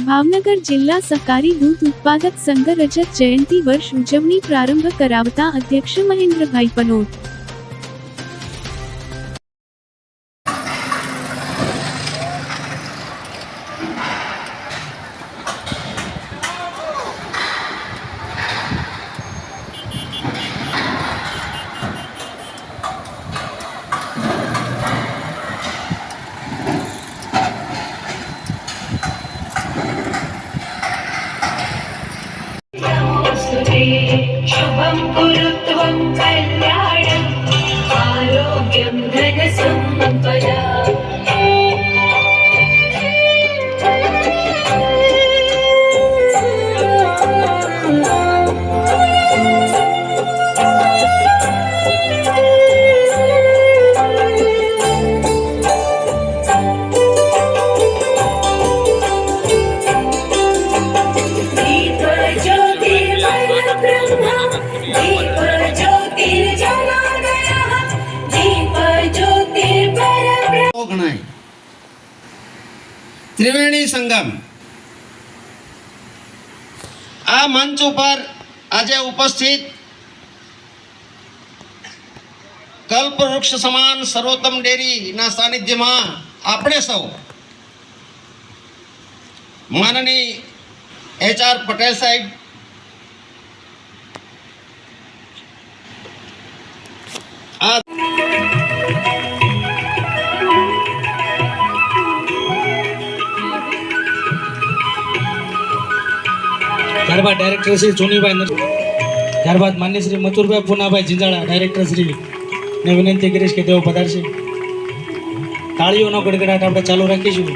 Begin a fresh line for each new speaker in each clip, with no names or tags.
ભાવનગર જિલ્લા સહકારી દૂધ ઉત્પાદક સંઘ રજત જયંતિ વર્ષ ઉજવણી પ્રારંભ કરાવતા અધ્યક્ષ મહેન્દ્રભાઈ પનોટ
शुभं कुरुत्वं कल्याणम् आरोग्यं धनसम्पदा
त्रिवेणी संगम आ मंच पर आज उपस्थित कल्प वृक्ष समान सर्वोत्तम डेरी ना सानिध्य में आपणे सौ माननीय HR पटेल साहेब
ત્યારબાદ ડાયરેક્ટર શ્રી ચુનીભાઈ, ત્યારબાદ માન્ય શ્રી મથુરભાઈ પૂનાભાઈ જીંજાળા ડાયરેક્ટર શ્રી ને વિનંતી કરીશ કે તેઓ પધારશે. તાળીઓનો ગડગડાટ આપણે ચાલુ રાખીશું.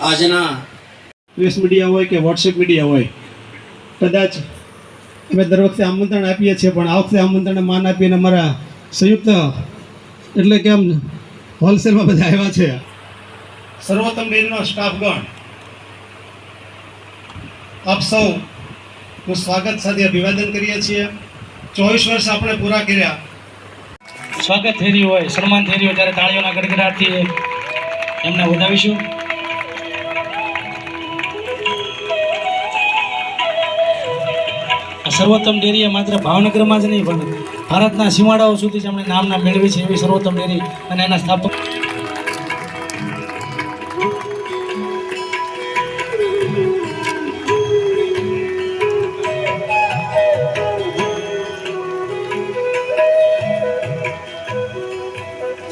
આજના
પ્રેસ મીડિયા હોય કે વોટ્સએપ મીડિયા હોય, કદાચ અમે દર વખતે આમંત્રણ આપીએ છીએ, પણ આ વખતે આમંત્રણને માન આપીને અમારા સંયુક્ત એટલે કે આમ હોલસેલમાં બધા આવ્યા છે. સર્વોત્તમ ડેરીનો સ્ટાફગણ આપ સૌનું સ્વાગત સાથે અભિવાદન કરીએ છીએ. 24 વર્ષ આપણે પૂરા કર્યા.
સ્વાગત થઈ રહ્યું હોય, સન્માન થઈ રહ્યું, ત્યારે તાળીઓના ગડગડાટથી એમને વધાવીશું. સર્વોત્તમ ડેરીએ માત્ર ભાવનગરમાં જ નહીં પણ ભારતના સીમાડાઓ સુધી જેમણે નામના મેળવી છે એવી સર્વોત્તમ ડેરી અને એના સ્થાપક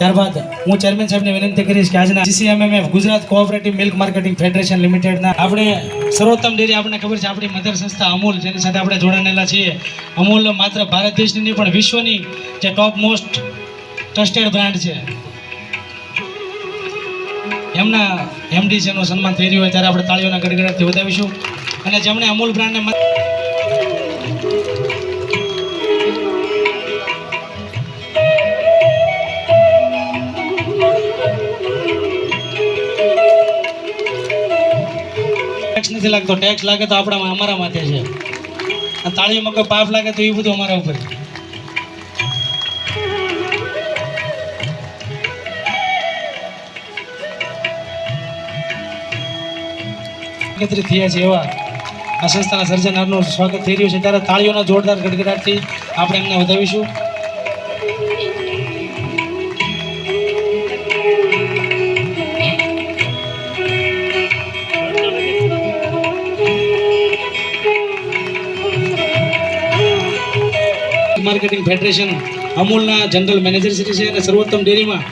ત્યારબાદ હું ચેરમેન સાહેબને વિનંતી કરીશ કે આજના GCMMF Gujarat cooperative milk marketing federation લિમિટેડના આપણે સર્વોત્તમ ડેરી, આપણને ખબર છે આપણી મધર સંસ્થા અમૂલ, જેની સાથે આપણે જોડાયેલા છીએ. અમૂલ માત્ર ભારત દેશની નહીં પણ વિશ્વની જે ટોપ મોસ્ટ ટ્રસ્ટેડ બ્રાન્ડ છે. એમના MD છે નું સન્માન થઈ રહ્યું હોય ત્યારે આપણે તાળીઓના ગડગડાટથી વધાવીશું. અને જેમણે અમૂલ બ્રાન્ડને ટેક્સ નથી લાગતો, ટેક્સ લાગે તો આપણા અમારા માથે છે. તાળીઓમાં કોઈ પાપ લાગે તો એ બધું અમારા ઉપર. એકત્રિત થયા છે એવા આ સંસ્થાના સર્જનારનું સ્વાગત થઈ રહ્યું છે ત્યારે તાળીઓના જોરદાર ગડગડાટથી આપણે એમને વધાવીશું. માર્કેટિંગ ફેડરેશન અમૂલના જનરલ મેનેજર શ્રી છે અને સર્વોત્તમ ડેરીમાં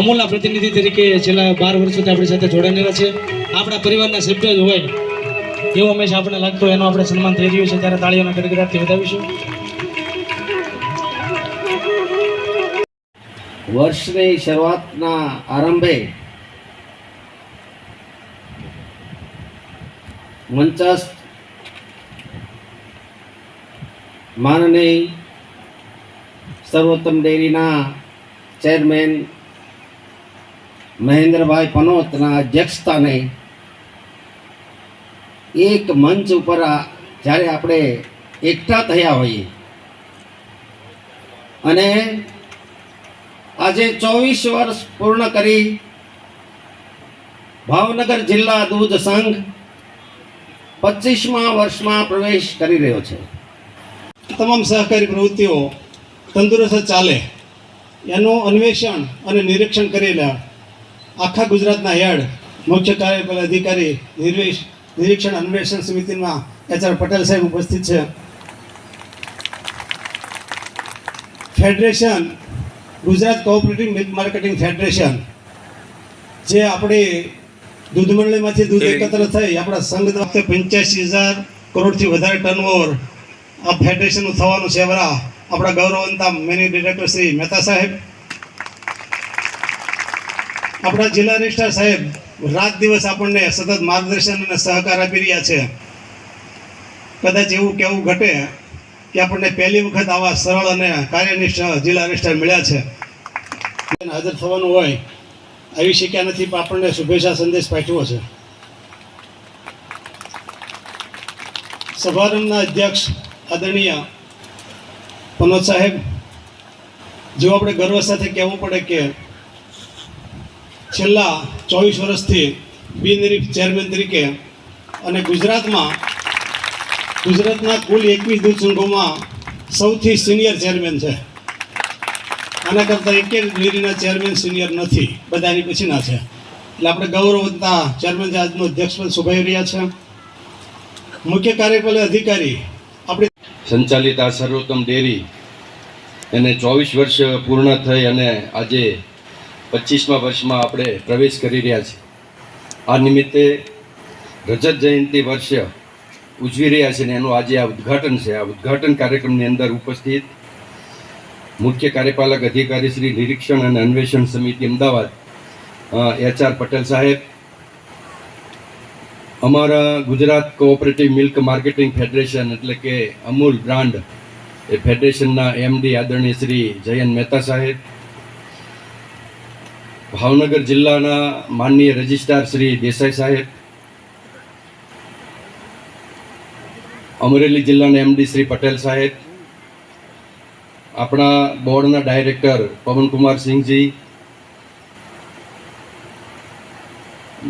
અમૂલના પ્રતિનિધિ તરીકે છેલ્લા 12 વર્ષોથી આપણી સાથે જોડાયેલા છે. આપણા પરિવારના સભ્ય જ હોય એવું હંમેશા આપણને લાગતું, એનું આપણે સન્માન થઈ રહ્યું છે ત્યારે તાળીઓના ગડગડાટથી વધાવીશું.
વર્ષની શરૂઆતના આરંભે મંચસ્થ માનનીય સર્વોત્તમ ડેરીના ચેરમેન મહેન્દ્રભાઈ પનોતના અધ્યક્ષસ્થાને એક મંચ ઉપર જ્યારે આપણે એકઠા થયા હોઈએ અને આજે 24 વર્ષ પૂર્ણ કરી ભાવનગર જિલ્લા દૂધ સંઘ 25મા વર્ષમાં પ્રવેશ કરી રહ્યો છે.
તમામ સહકારી પ્રવૃત્તિઓ તંદુરસ્ત ચાલે એનું અન્વેષણ અને નિરીક્ષણ કરેલા આખા ગુજરાતના હેડ મુખ્ય કાર્યપાલક અધિકારી નિરીક્ષણ અન્વેષણ સમિતિમાં HR પટેલ સાહેબ ઉપસ્થિત છે. Federation Gujarat cooperative milk marketing federation જે આપણી દૂધ મંડળીમાંથી દૂધ એકત્ર થઈ આપણા સંઘ વખતે 85,000 કરોડથી વધારે ટર્નઓવર આ ફેડરેશનનું થવાનું છે. આપણા ગૌરવવંતા મેનેજિંગ ડિરેક્ટર શ્રી મહેતા સાહેબ, આપણા જિલ્લા રજિસ્ટ્રાર સાહેબ રાત દિવસ આપણને સતત માર્ગદર્શન અને સહકાર આપી રહ્યા છે. કદાચ એવું કહેવું ઘટે કે આપણને પહેલી વખત આવા સરળ અને કાર્યનિષ્ઠ જિલ્લા રજિસ્ટ્રાર મળ્યા છે. હાજર થવાનું હોય આવી શક્યા નથી, પણ આપણને શુભેચ્છા સંદેશ પાઠવ્યો છે. સભારંભના અધ્યક્ષ આદરણીય પનોત સાહેબ, જો આપણે ગર્વ સાથે કહેવું પડે કે છેલ્લા 24 વર્ષથી બિનહરીફ ચેરમેન તરીકે અને ગુજરાતના કુલ 21 દૂધ સંઘોમાં સૌથી સિનિયર ચેરમેન છે. આના કરતાં એક ડેરીના ચેરમેન સિનિયર નથી, બધાની પછીના છે. એટલે આપણે ગૌરવવંતા ચેરમેન આજનું અધ્યક્ષપદ શોભાવી રહ્યા છે. મુખ્ય કાર્યપાલક અધિકારી આપણે
સંચાલિત આ સર્વોત્તમ ડેરી એને 24 વર્ષ પૂર્ણ થઈ અને આજે 25મા વર્ષમાં આપણે પ્રવેશ કરી રહ્યા છીએ. આ નિમિત્તે રજત જયંતિ વર્ષ ઉજવી રહ્યા છે અને એનું આજે આ ઉદ્ઘાટન છે. આ ઉદ્ઘાટન કાર્યક્રમની અંદર ઉપસ્થિત મુખ્ય કાર્યપાલક અધિકારી શ્રી નિરીક્ષણ અને અન્વેષણ સમિતિ અમદાવાદ HR પટેલ સાહેબ, અમારા Gujarat cooperative milk marketing federation એટલે કે અમૂલ બ્રાન્ડ એ ફેડરેશનના MD આદરણીય શ્રી જયંત મહેતા સાહેબ, ભાવનગર જિલ્લાના માનનીય રજિસ્ટ્રાર શ્રી દેસાઈ સાહેબ, અમરેલી જિલ્લાના MD શ્રી પટેલ સાહેબ, આપણા બોર્ડના ડાયરેક્ટર પવનકુમાર સિંહજી,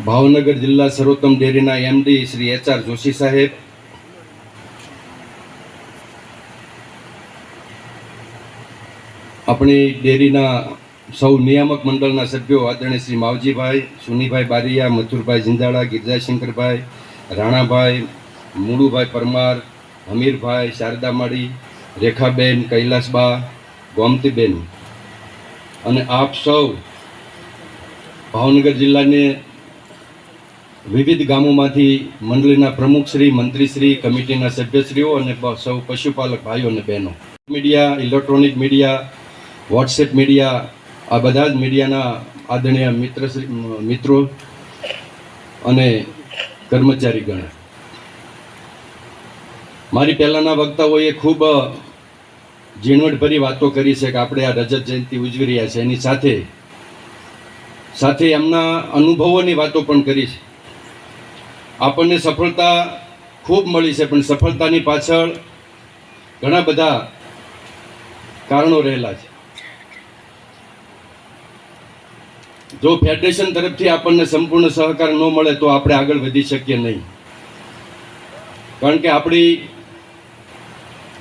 ભાવનગર જિલ્લા સર્વોત્તમ ડેરીના MD શ્રી HR જોશી સાહેબ, આપણી ડેરીના સૌ નિયામક મંડળના સભ્યો આદરણીય શ્રી માવજીભાઈ, સુનીભાઈ બારિયા, મથુરભાઈ ઝિંજાળા, ગિરજાશંકરભાઈ, રાણાભાઈ, મુળુભાઈ પરમાર, હમીરભાઈ, શારદા માળી, રેખાબેન, કૈલાસબા, ગોમતીબેન અને આપ સૌ ભાવનગર જિલ્લાને વિવિધ ગામોમાંથી મંડળીના પ્રમુખશ્રી, મંત્રીશ્રી, કમિટીના સભ્યશ્રીઓ અને સૌ પશુપાલક ભાઈઓ અને બહેનો, media, electronic media, WhatsApp media, આ બધા જ મીડિયાના આદરણીય મિત્રો અને કર્મચારીગણ, મારી પહેલાંના વક્તાઓએ ખૂબ ઝીણવટભરી વાતો કરી છે કે આપણે આ રજત જયંતિ ઉજવી રહ્યા છે. એની સાથે એમના અનુભવોની વાતો પણ કરી છે. આપણને સફળતા ખૂબ મળી છે, પણ સફળતાની પાછળ ઘણા બધા કારણો રહેલા છે. જો ફેડરેશન તરફથી આપણને સંપૂર્ણ સહકાર ન મળે તો આપણે આગળ વધી શકીએ નહીં. કારણ કે આપણી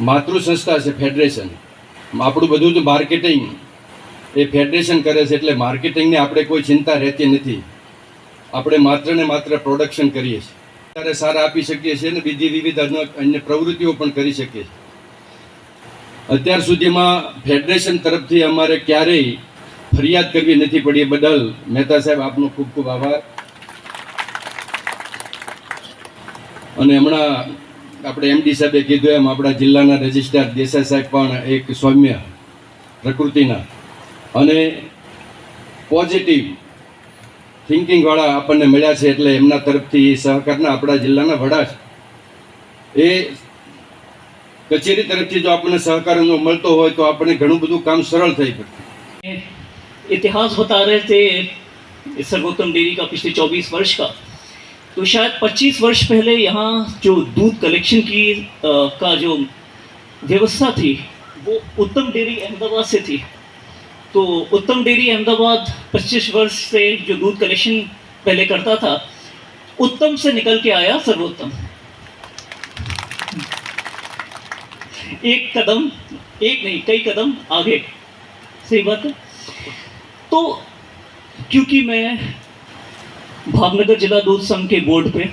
માતૃ સંસ્થા છે ફેડરેશન. આપણું બધું જ માર્કેટિંગ એ ફેડરેશન કરે છે, એટલે માર્કેટિંગની આપણે કોઈ ચિંતા રહેતી નથી. આપણે માત્ર ને માત્ર પ્રોડક્શન કરીએ છીએ, ત્યારે સારા આપી શકીએ છીએ અને બીજી વિવિધ અન્ય પ્રવૃત્તિઓ પણ કરી શકીએ છીએ. અત્યાર સુધીમાં ફેડરેશન તરફથી અમારે ક્યારેય ફરિયાદ કરવી નથી પડી. એ બદલ મહેતા સાહેબ આપનો ખૂબ ખૂબ આભાર. અને હમણાં આપણે MD સાહેબે કીધું એમ આપણા જિલ્લાના રજિસ્ટ્રાર દેસાઈ સાહેબ પણ એક સૌમ્ય પ્રકૃતિના અને પોઝિટિવ થિંકિંગવાળા આપણને મળ્યા છે, એટલે એમના તરફથી સહકારના આપણા જિલ્લાના વડા છે એ કચેરી તરફથી જો આપણને સહકાર મળતો હોય તો આપણને ઘણું બધું કામ સરળ થઈ શકે.
इतिहास बता रहे थे इस सर्वोत्तम डेयरी का पिछले 24 वर्ष का, तो शायद 25 वर्ष पहले यहाँ जो दूध कलेक्शन की का जो व्यवस्था थी वो उत्तम डेयरी अहमदाबाद से थी. तो उत्तम डेयरी अहमदाबाद 25 वर्ष से जो दूध कलेक्शन पहले करता था, उत्तम से निकल के आया सर्वोत्तम. एक कदम, एक नहीं कई कदम आगे. सही बात है. तो क्योंकि मैं भावनगर जिला दूध संघ के बोर्ड पे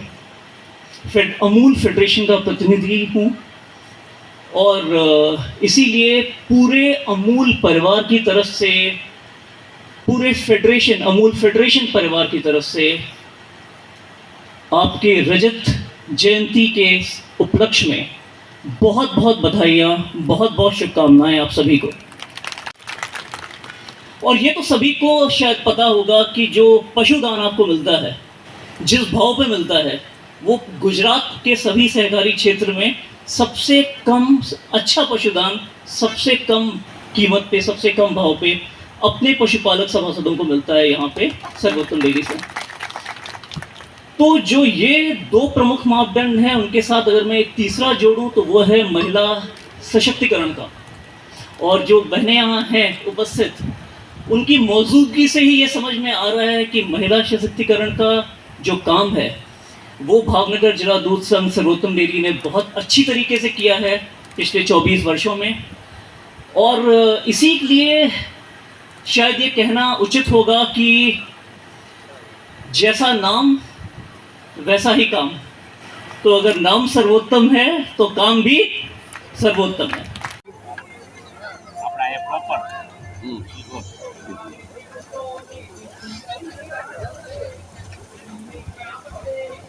अमूल फेडरेशन का प्रतिनिधि हूँ, और इसीलिए पूरे अमूल परिवार की तरफ से, पूरे फेडरेशन अमूल फेडरेशन परिवार की तरफ से आपके रजत जयंती के उपलक्ष्य में बहुत बहुत बधाइयाँ, बहुत बहुत शुभकामनाएं आप सभी को. और ये तो सभी को शायद पता होगा कि जो पशुदान आपको मिलता है, जिस भाव पे मिलता है, वो गुजरात के सभी सहकारी क्षेत्र में सबसे कम अच्छा पशुदान, सबसे कम कीमत पे, सबसे कम भाव पे अपने पशुपालक सभासदों को मिलता है यहाँ पे सर्वोत्तम डेयरी से. तो जो ये दो प्रमुख मापदंड हैं, उनके साथ अगर मैं एक तीसरा जोड़ूं तो वो है महिला सशक्तिकरण का. और जो बहनें यहाँ हैं उपस्थित, उनकी मौजूदगी से ही ये समझ में आ रहा है कि महिला सशक्तिकरण का जो काम है वो भावनगर जिला दूध संघ सर्वोत्तम डेयरी ने बहुत अच्छी तरीके से किया है पिछले 24 वर्षों में. और इसी लिए शायद ये कहना उचित होगा कि जैसा नाम वैसा ही काम. तो अगर नाम सर्वोत्तम है तो काम भी सर्वोत्तम है.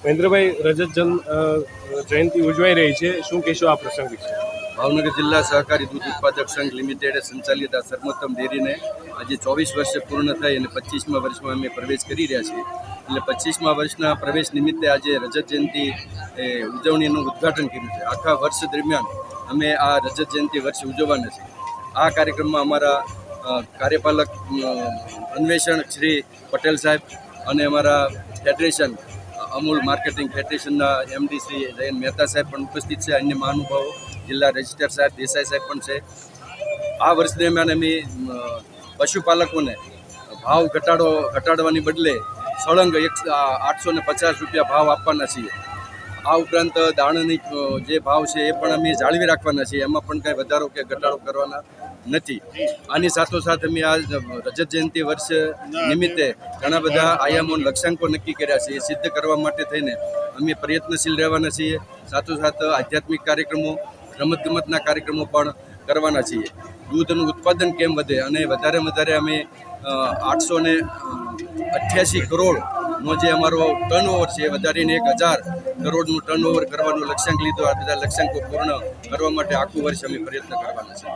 મહેન્દ્રભાઈ, રજત જયંતિ ઉજવાઈ રહી છે, શું કહેશો આ પ્રસંગ વિશે?
ભાવનગર જિલ્લા સહકારી દૂધ ઉત્પાદક સંઘ લિમિટેડે સંચાલિત આ સર્વોત્તમ ડેરીને આજે 24 વર્ષ પૂર્ણ થઈ અને 25મા વર્ષમાં અમે પ્રવેશ કરી રહ્યા છીએ. એટલે 25મા વર્ષના પ્રવેશ નિમિત્તે આજે રજત જયંતિ ઉજવણીનું ઉદ્ઘાટન કર્યું છે. આખા વર્ષ દરમિયાન અમે આ રજત જયંતિ વર્ષ ઉજવવાના છીએ. આ કાર્યક્રમમાં અમારા કાર્યપાલક અન્વેષણ શ્રી પટેલ સાહેબ અને અમારા ફેડરેશન અમૂલ માર્કેટિંગ ફેડરેશનના MD શ્રી જયંત મહેતા સાહેબ પણ ઉપસ્થિત છે. અન્ય મહાનુભાવો જિલ્લા રજિસ્ટ્રાર સાહેબ દેસાઈ સાહેબ પણ છે. આ વર્ષ દરમિયાન અમે પશુપાલકોને ભાવ ઘટાડવાની બદલે સળંગ 850 રૂપિયા ભાવ આપવાના છીએ. આ ઉપરાંત દાણાની જે ભાવ છે એ પણ અમે જાળવી રાખવાના છીએ. એમાં પણ કાંઈ વધારો કે ઘટાડો કરવાના નથી. આની સાથોસાથ અમે આ રજત જયંતિ વર્ષ નિમિત્તે ઘણા બધા આયામો લક્ષ્યાંકો નક્કી કર્યા છે. એ સિદ્ધ કરવા માટે થઈને અમે પ્રયત્નશીલ રહેવાના છીએ. સાથોસાથ આધ્યાત્મિક કાર્યક્રમો, રમતગમતના કાર્યક્રમો પણ કરવાના છીએ. દૂધનું ઉત્પાદન કેમ વધે અને વધારે અમે 888 કરોડનો જે અમારો ટર્નઓવર છે એ વધારીને 1000 કરોડનું ટર્નઓવર કરવાનો લક્ષ્યાંક લીધો. આ બધા લક્ષ્યાંકો પૂર્ણ કરવા માટે આખું વર્ષ અમે પ્રયત્ન કરવાના છીએ.